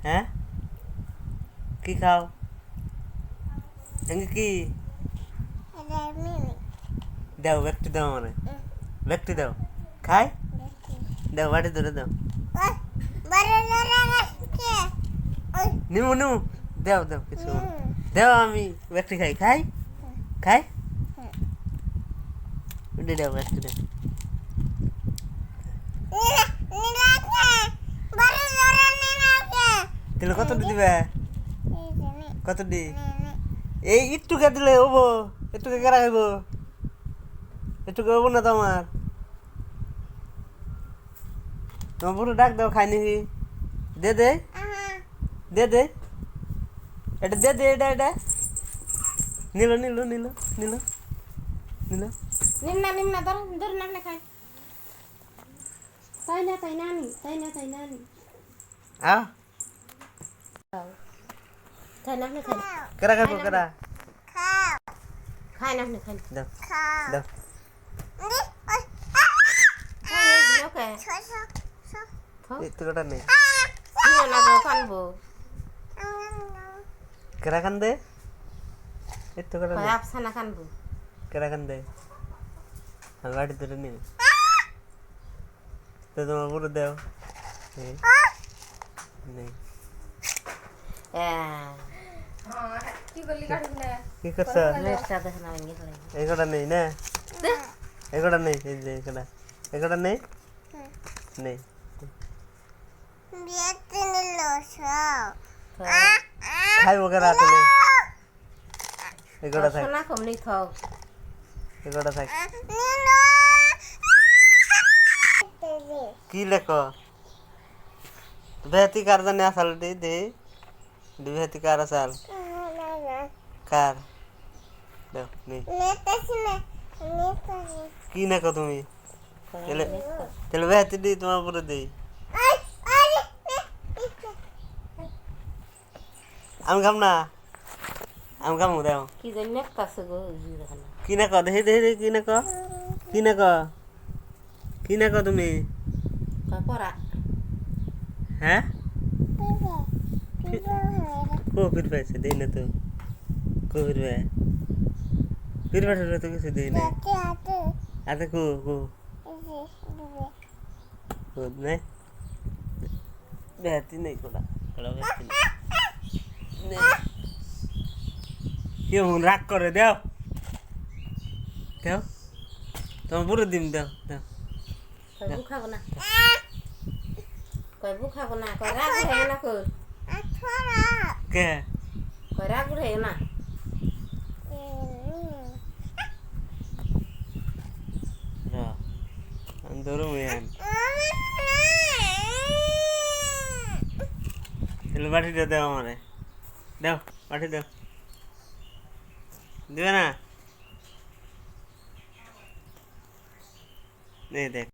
হ্যাঁ কি খাও এঙ্গে কি দাও ব্যক্তি দাও মানে ব্যক্তি দাও খাই দাও বাড়ি ধরে দাও নিমু নিমু দাও দাও কিছু দাও আমি ব্যক্তি খাই খাই খাই দাও ব্যক্তি দাও তাহলে কত দিবে কত দি এই একটুকে দিলে হবো একটুকে কেরা হইব একটুকে হবো না তোমার তোমার পুরো ডাক দাও খাই নাকি দে দে দে দে এটা দে দে এটা এটা নিল নিল নিল নিল নিল নিম্না নিম্না ধর ধর না খাই তাই না তাই না নি তাই না তাই না নি আ তাই না খাই কেরা খাবো কেরা খাই না খাই দাও দাও ওকে একটু কটা নেই নিও না গো কানবো কেরা খান দে একটু কটা কয় নেই আফসানা কানবো কেরা খান দে আমি বাড়ি ধরে নিই তো তোমার পুরো দেও নেই কি করছ লেসটা দেখ না ভেঙে ফেলে এগোটা নেই না এগোটা নেই এই যে এগোটা নেই নেই খাইবো কেরা তাহলে এগোটা থাক সোনা কমনি থাক এগোটা থাক কি লেখো বেহতি কার জানে আসাল দে দে বেহতি কার আসাল কার দাও নেই কি লেখো তুমি তাহলে তাহলে বেহতি দি তোমার উপরে দেই আমি খাম না আমি খামু দাও কি জন্য কাছে গো দেখেন কি না কো দেখি দেখি কি না কো কি না কো কি না কো তুমি পড়া হ্যাঁ কোভিড পাইছে দেই না তো কোভিড পাই ফির बैठे तो किसी देई ना आते को नहीं बेहती नहीं कोला कोला बेहती नहीं क्यों राग करे देओ देओ तुम पूरे दिन देओ देओ কই বুখাবো না কই বুখাবো না কই রাগ হয় না কই के কই রাগ হয় না अंदरो में यान चलो बाटी दे दो हमारे दो बाटी दो दिवे ना नहीं देख